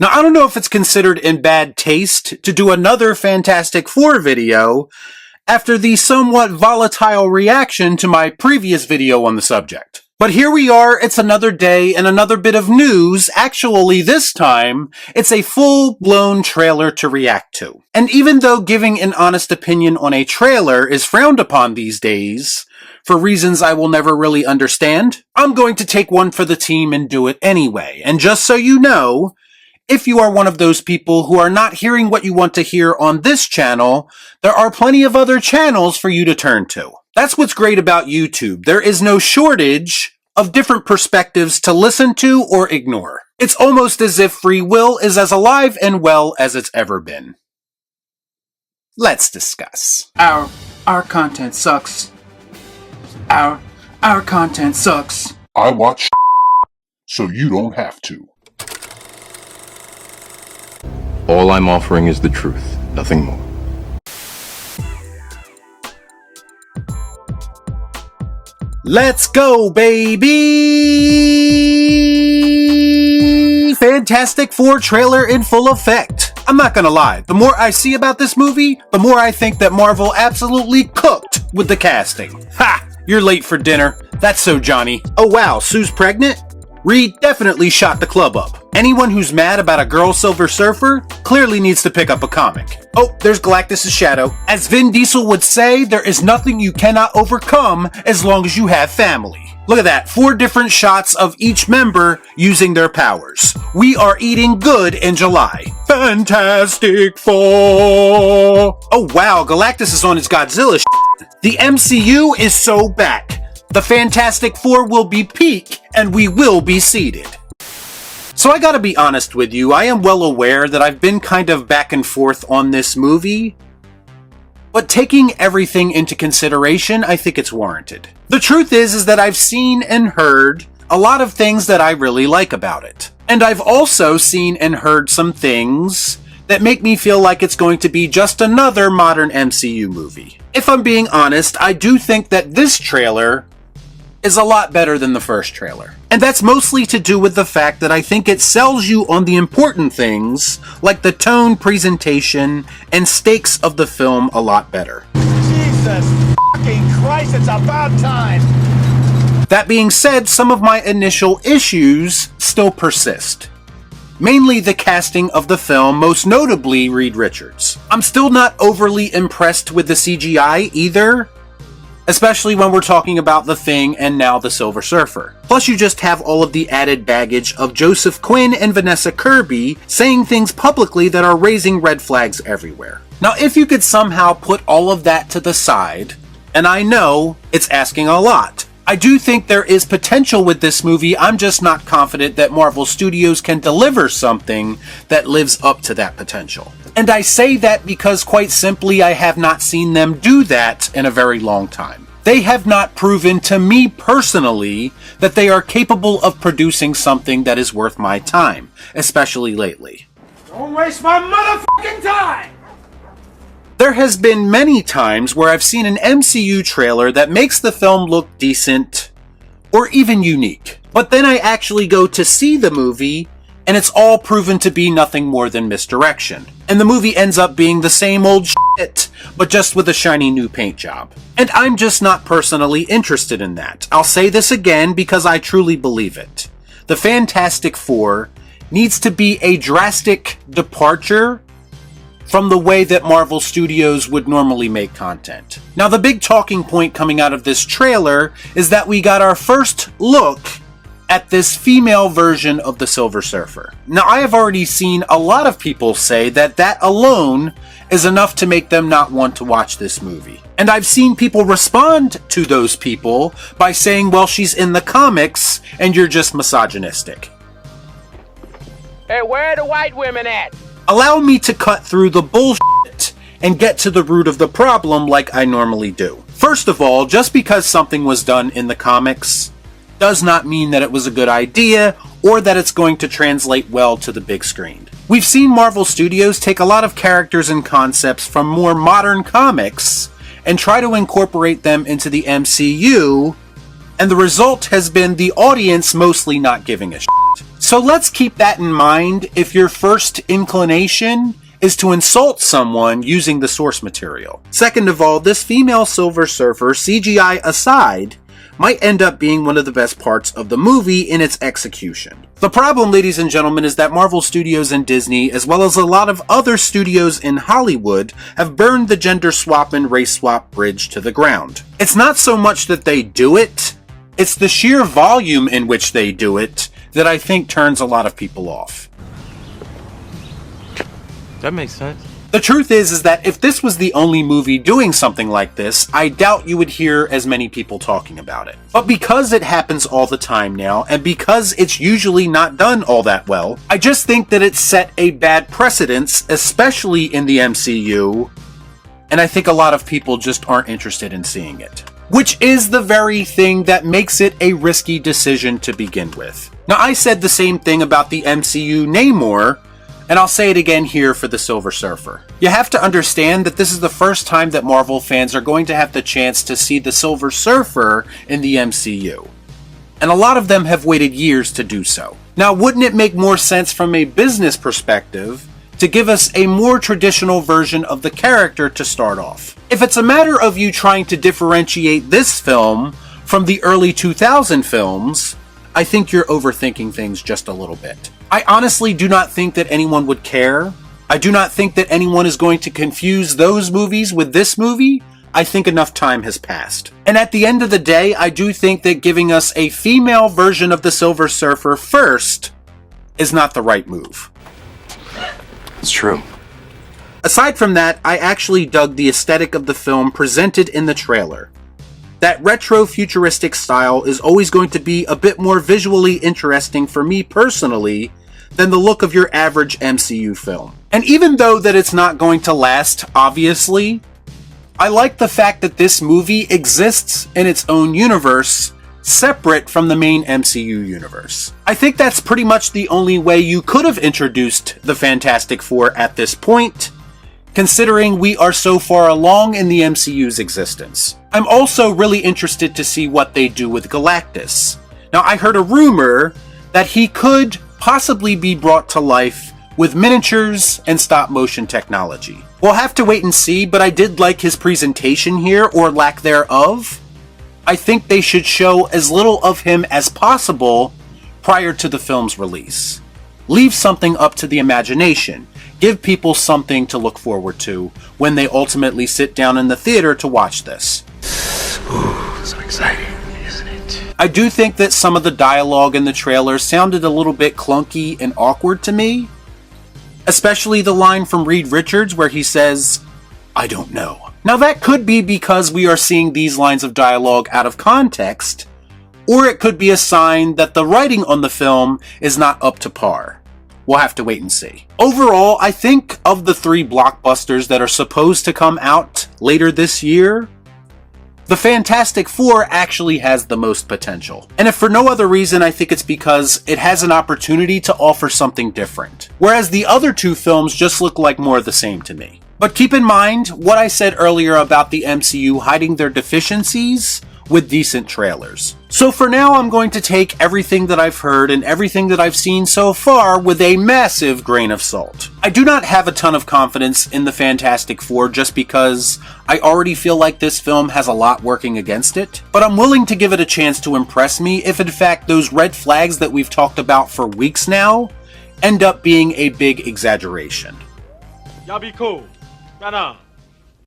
Now, I don't know if it's considered in bad taste to do another Fantatsic Four video after the somewhat volatile reaction to my previous video on the subject. But here we are, it's another day and another bit of news. Actually, this time, it's a full-blown trailer to react to. And even though giving an honest opinion on a trailer is frowned upon these days, for reasons I will never really understand, I'm going to take one for the team and do it anyway. And just so you know, if you are one of those people who are not hearing what you want to hear on this channel, there are plenty of other channels for you to turn to. That's what's great about YouTube. There is no shortage of different perspectives to listen to or ignore. It's almost as if free will is as alive and well as it's ever been. Let's discuss. Our content sucks. Our content sucks. I watch so you don't have to. All I'm offering is the truth, nothing more. Let's go, baby! Fantatsic Four trailer in full effect. I'm not gonna lie, the more I see about this movie, the more I think that Marvel absolutely cooked with the casting. Ha! You're late for dinner. That's so Johnny. Oh wow, Sue's pregnant? Reed definitely shot the club up. Anyone who's mad about a girl Silver Surfer clearly needs to pick up a comic. Oh, there's Galactus' shadow. As Vin Diesel would say, there is nothing you cannot overcome as long as you have family. Look at that, 4 different shots of each member using their powers. We are eating good in July. Fantatsic Four! Oh wow, Galactus is on his Godzilla shit. The MCU is so back. The Fantatsic Four will be peak, and we will be seated. So I gotta be honest with you, I am well aware that I've been kind of back and forth on this movie, but taking everything into consideration, I think it's warranted. The truth is that I've seen and heard a lot of things that I really like about it. And I've also seen and heard some things that make me feel like it's going to be just another modern MCU movie. If I'm being honest, I do think that this trailer is a lot better than the first trailer. And that's mostly to do with the fact that I think it sells you on the important things, like the tone, presentation, and stakes of the film a lot better. Jesus fucking Christ, it's about time! That being said, some of my initial issues still persist. Mainly the casting of the film, most notably Reed Richards. I'm still not overly impressed with the CGI either, especially when we're talking about The Thing and now the Silver Surfer. Plus you just have all of the added baggage of Joseph Quinn and Vanessa Kirby saying things publicly that are raising red flags everywhere. Now if you could somehow put all of that to the side, and I know it's asking a lot, I do think there is potential with this movie. I'm just not confident that Marvel Studios can deliver something that lives up to that potential. And I say that because quite simply I have not seen them do that in a very long time. They have not proven to me personally that they are capable of producing something that is worth my time, especially lately. Don't waste my motherfucking time! There has been many times where I've seen an MCU trailer that makes the film look decent or even unique. But then I actually go to see the movie and it's all proven to be nothing more than misdirection. And the movie ends up being the same old shit, but just with a shiny new paint job. And I'm just not personally interested in that. I'll say this again because I truly believe it. The Fantatsic Four needs to be a drastic departure from the way that Marvel Studios would normally make content. Now the big talking point coming out of this trailer is that we got our first look at this female version of the Silver Surfer. Now I have already seen a lot of people say that that alone is enough to make them not want to watch this movie. And I've seen people respond to those people by saying, well, she's in the comics and you're just misogynistic. Hey, where are the white women at? Allow me to cut through the bullshit and get to the root of the problem like I normally do. First of all, just because something was done in the comics does not mean that it was a good idea or that it's going to translate well to the big screen. We've seen Marvel Studios take a lot of characters and concepts from more modern comics and try to incorporate them into the MCU, and the result has been the audience mostly not giving a shit. So let's keep that in mind if your first inclination is to insult someone using the source material. Second of all, this female Silver Surfer, CGI aside, might end up being one of the best parts of the movie in its execution. The problem, ladies and gentlemen, is that Marvel Studios and Disney, as well as a lot of other studios in Hollywood, have burned the gender swap and race swap bridge to the ground. It's not so much that they do it, it's the sheer volume in which they do it that I think turns a lot of people off. That makes sense. The truth is that if this was the only movie doing something like this, I doubt you would hear as many people talking about it. But because it happens all the time now, and because it's usually not done all that well, I just think that it set a bad precedence, especially in the MCU, and I think a lot of people just aren't interested in seeing it. Which is the very thing that makes it a risky decision to begin with. Now, I said the same thing about the MCU Namor, and I'll say it again here for the Silver Surfer. You have to understand that this is the first time that Marvel fans are going to have the chance to see the Silver Surfer in the MCU. And a lot of them have waited years to do so. Now, wouldn't it make more sense from a business perspective to give us a more traditional version of the character to start off? If it's a matter of you trying to differentiate this film from the early 2000 films, I think you're overthinking things just a little bit. I honestly do not think that anyone would care. I do not think that anyone is going to confuse those movies with this movie. I think enough time has passed. And at the end of the day, I do think that giving us a female version of the Silver Surfer first is not the right move. It's true. Aside from that, I actually dug the aesthetic of the film presented in the trailer. That retro-futuristic style is always going to be a bit more visually interesting for me personally than the look of your average MCU film. And even though that it's not going to last, obviously, I like the fact that this movie exists in its own universe, separate from the main MCU universe. I think that's pretty much the only way you could have introduced the Fantastic Four at this point, considering we are so far along in the MCU's existence. I'm also really interested to see what they do with Galactus. Now, I heard a rumor that he could possibly be brought to life with miniatures and stop-motion technology. We'll have to wait and see, but I did like his presentation here, or lack thereof. I think they should show as little of him as possible prior to the film's release. Leave something up to the imagination. Give people something to look forward to when they ultimately sit down in the theater to watch this. Ooh, so exciting, isn't it? I do think that some of the dialogue in the trailer sounded a little bit clunky and awkward to me. Especially the line from Reed Richards where he says, "I don't know." Now that could be because we are seeing these lines of dialogue out of context, or it could be a sign that the writing on the film is not up to par. We'll have to wait and see. Overall, I think of the 3 blockbusters that are supposed to come out later this year, the Fantastic Four actually has the most potential. And if for no other reason, I think it's because it has an opportunity to offer something different. Whereas the other 2 films just look like more of the same to me. But keep in mind what I said earlier about the MCU hiding their deficiencies with decent trailers. So for now, I'm going to take everything that I've heard and everything that I've seen so far with a massive grain of salt. I do not have a ton of confidence in the Fantastic Four just because I already feel like this film has a lot working against it, but I'm willing to give it a chance to impress me if in fact those red flags that we've talked about for weeks now end up being a big exaggeration. Y'all be cool. Right on.